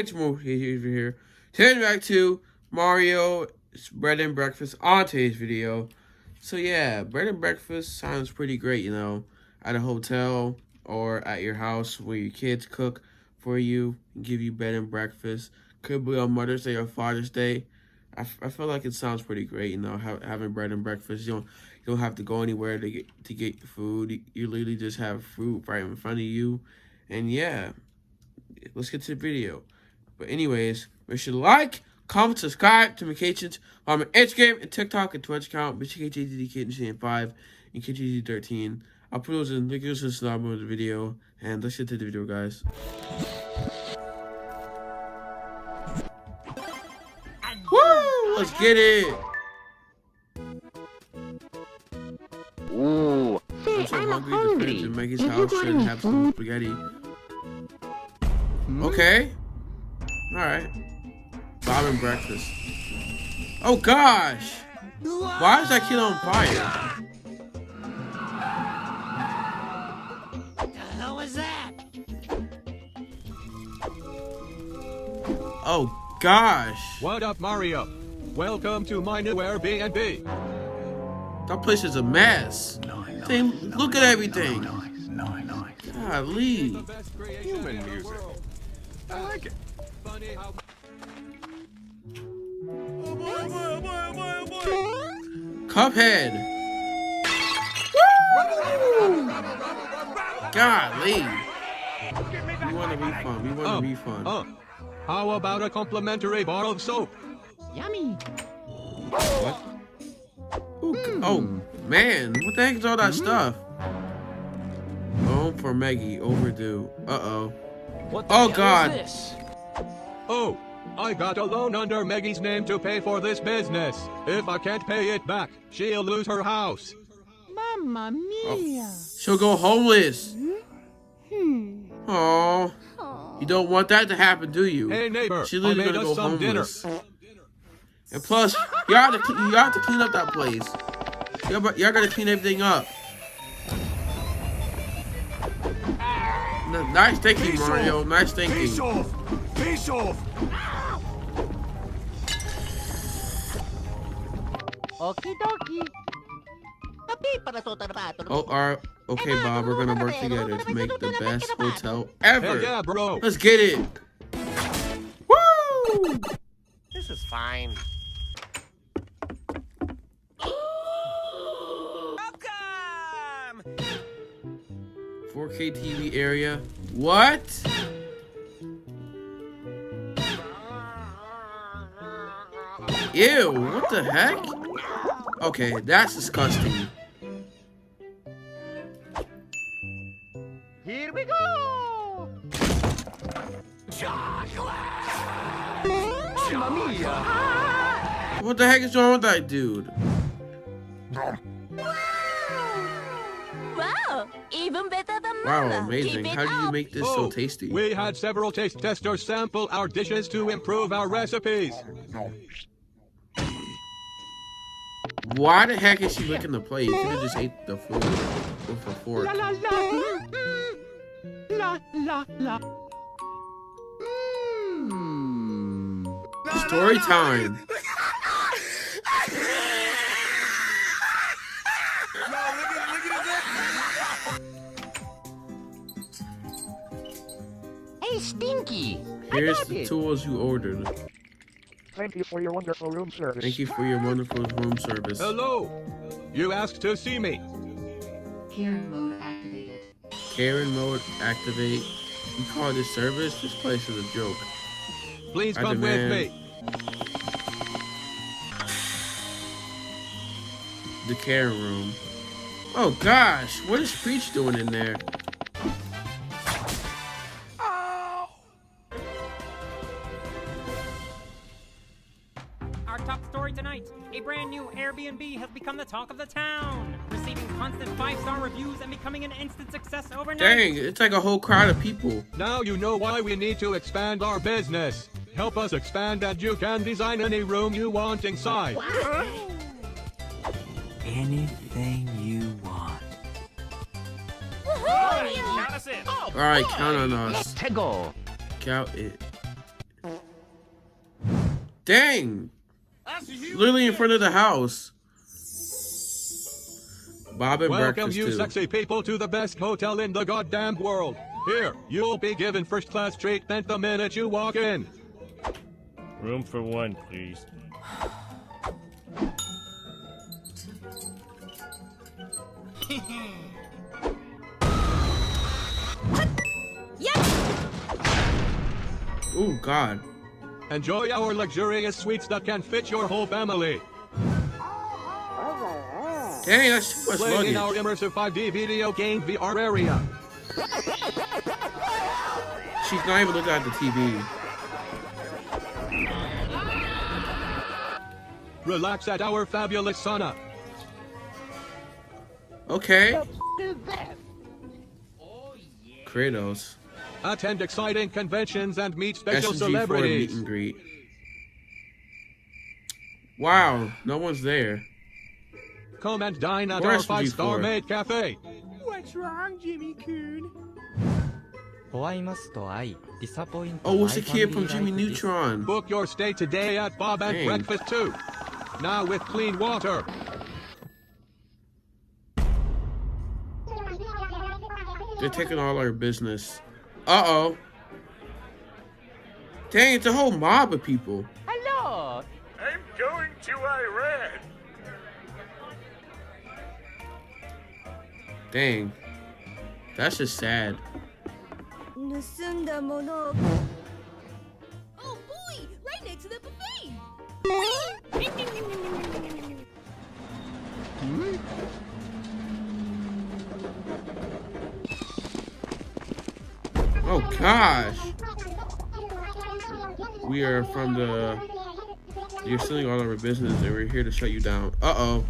it's Mo here. Today back to Mario bread and breakfast on today's video. So yeah, bread and breakfast sounds pretty great, you know, at a hotel or at your house where your kids cook for you, give you bread and breakfast. Could be on Mother's Day or Father's Day. I feel like it sounds pretty great, you know, having bread and breakfast. You don't have to go anywhere to get food. You literally just have fruit right in front of you, and yeah, let's get to the video. But anyways, make sure to like, comment, subscribe to my kitchens on my Instagram and TikTok and Twitch account, BKJDKitchen5 and KJD13. I'll put those in the description of the video, and let's get to the video, guys. Woo! Let's get it! Ooh, I'm so hungry to Maggie's house and have some spaghetti. Okay. Alright. Bob and breakfast. Oh gosh! Why is that kid on fire? What the hell was that? Oh gosh! What up, Mario? Welcome to my new Airbnb. That place is a mess. Look at everything. Golly. Human music. I like it. Cuphead. Woo! Golly. We want a refund. We want a refund. How about a complimentary bar of soap? Yummy. What? Ooh, oh, man. What the heck is all that stuff? Home for Maggie. Overdue. Uh-oh. What the Oh, hell God. is this? Oh, I got a loan under Maggie's name to pay for this business. If I can't pay it back, she'll lose her house. Mamma mia! She'll go homeless. Oh, you don't want that to happen, do you? Hey neighbor, She's I literally made gonna us go some dinner. homeless. And plus, you have to clean up that place. Y'all gotta clean everything up. Nice thinking, Mario. Nice thinking. Peace off! Peace off! Okie dokie. Oh, okay, Bob. We're gonna work together to make the best hotel ever. Hell yeah, bro. Let's get it. Woo! This is fine. Welcome! 4K TV area. What? Ew, what the heck? Okay, that's disgusting. Here we go! Mamma mia! What the heck is wrong with that dude? Wow, even better than Wow, Mama. amazing. Keep it How do you up. make this so tasty? We had several taste testers sample our dishes to improve our recipes. Why the heck is she licking the plate? You could have just ate the food with a fork. La la la! La la la! Story time. Hey, Stinky! Here's the tools you ordered. Thank you for your wonderful room service. Thank you for your wonderful room service. Hello. You asked to see me. Karen mode activated. Karen mode activate. You call this service? This place is a joke. Please I come with demand- me. The Karen room. Oh gosh, what is Peach doing in there? Our top story tonight, a brand new Airbnb has become the talk of the town, receiving constant 5-star reviews and becoming an instant success overnight. Dang, it's like a whole crowd of people. Now you know why we need to expand our business. Help us expand and you can design any room you want inside. Anything you want. Alright, count on us. To go. Count it. Dang! Literally in front of the house. Bob and Welcome breakfast you too. sexy people to the best hotel in the goddamn world. Here, you'll be given first-class treatment the minute you walk in. Room for one, please. Oh God. Enjoy our luxurious suites that can fit your whole family. Dang, that's too much Play in our luggage. immersive 5D video game VR area. She's not even looking at the TV. Relax at our fabulous sauna. Okay. Kratos. Attend exciting conventions and meet special SMG4 meet celebrities. and greet. Wow, no one's there. Come and dine at Or our SMG4. 5-star maid cafe. What's wrong, Jimmy Coon? Oh, what's the kid from Jimmy Neutron? Book your stay today at Bob and Dang. Breakfast too. Now with clean water. They're taking all our business. Uh-oh. Dang, it's a whole mob of people. Hello. I'm going to Iran. Dang. That's just sad. 盗んだものを Oh boy! Right next to the buffet! Oh gosh. We are from the... You're stealing all of our business and we're here to shut you down. Uh-oh.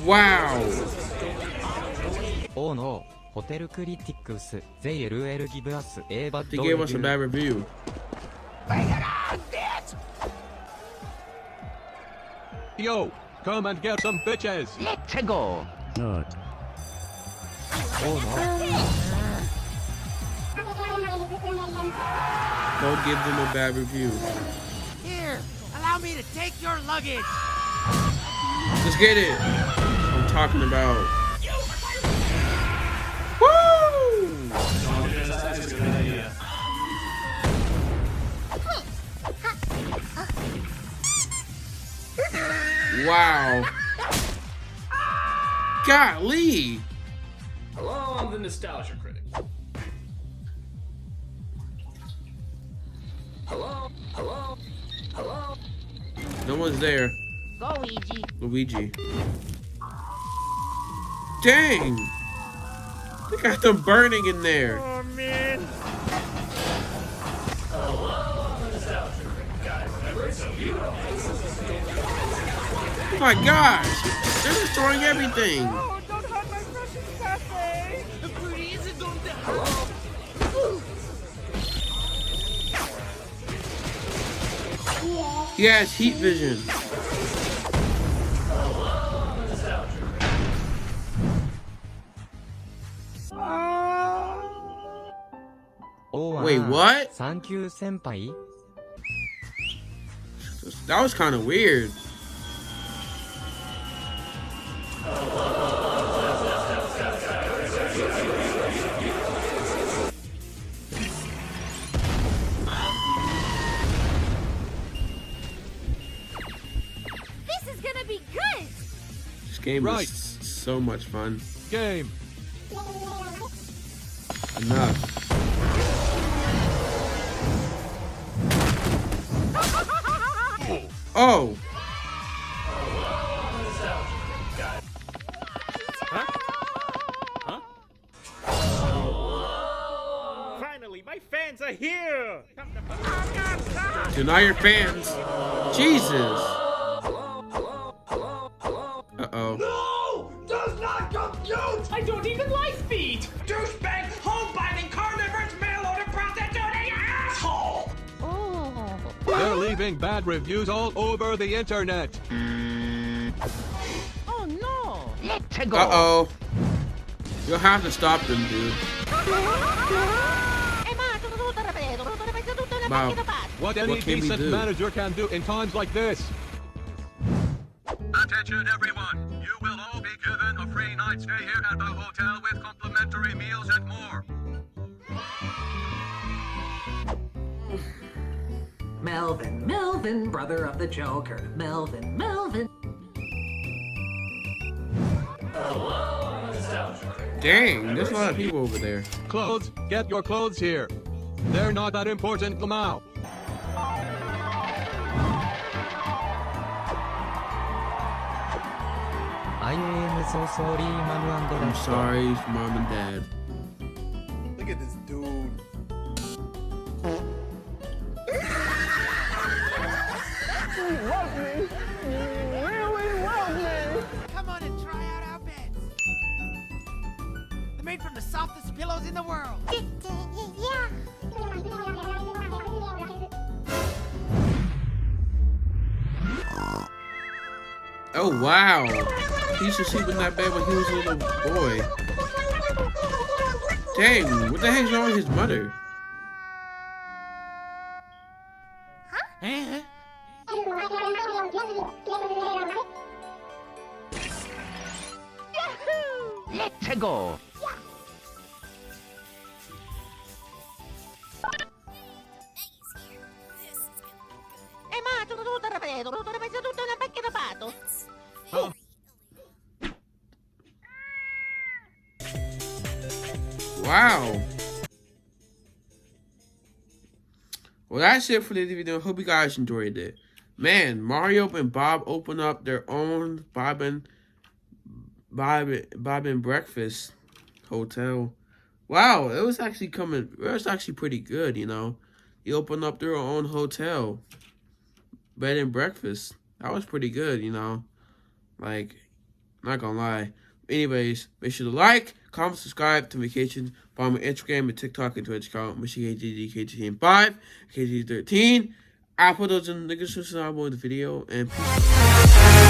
Wow. 王のホテルクリティックスゼイ LL ギブアス A バッ They ド gave us a bad review. Yo, come and get some bitches. Let's go. Not. Don't give them a bad review. Here, allow me to take your luggage. Let's get it. I'm talking about. Woo! Wow. Golly. Hello, I'm the Nostalgia Critic. Hello, hello, hello. No one's there. Go, Ouija. Luigi. Dang! They got them burning in there. Oh, man. Oh my gosh! They're destroying everything. Oh, don't hurt my precious cafe. He has heat vision. Wait, what? Thank you, senpai. That was kind of weird. This is gonna be good! This game Right. is so much fun. Game. Enough. Oh! Finally, my fans are here. Deny your fans. Jesus. Uh-oh. No! Does not compute! I don't even like feet. Douchebag, home-biting, carnivorous, mail-order prostituting asshole! Oh. They're leaving bad reviews all over the internet. Oh no. Let's go. Uh-oh. You'll have to stop them, dude. about What any can we decent do? manager can do in times like this. Attention everyone, you will all be given a free night stay here at the hotel with complimentary meals and more. Melvin, brother of the Joker. Melvin. Dang, there's a lot of people over there. Clothes, get your clothes here. They're not that important, Lamau. I am so sorry, Mom and I'm Dad. sorry, Mom and Dad. Look at this dude. Come on and try out our beds. They're made from the softest pillows in the world. Oh wow, he used to sleep in that bed when he was a little boy. Dang, what the heck's wrong with his mother? Let's go. Wow. Well, that's it for this video. Hope you guys enjoyed it. Man, Mario and Bob open up their own Bob and Breakfast hotel. Wow, it was actually pretty good, you know. They opened up their own hotel, bed and breakfast. That was pretty good, you know. Like, not gonna lie. Anyways, make sure to like, comment, subscribe to Vacation. Follow my Instagram and TikTok and Twitch account. KTG5, KTG13. I'll put those in the description below the video. And peace.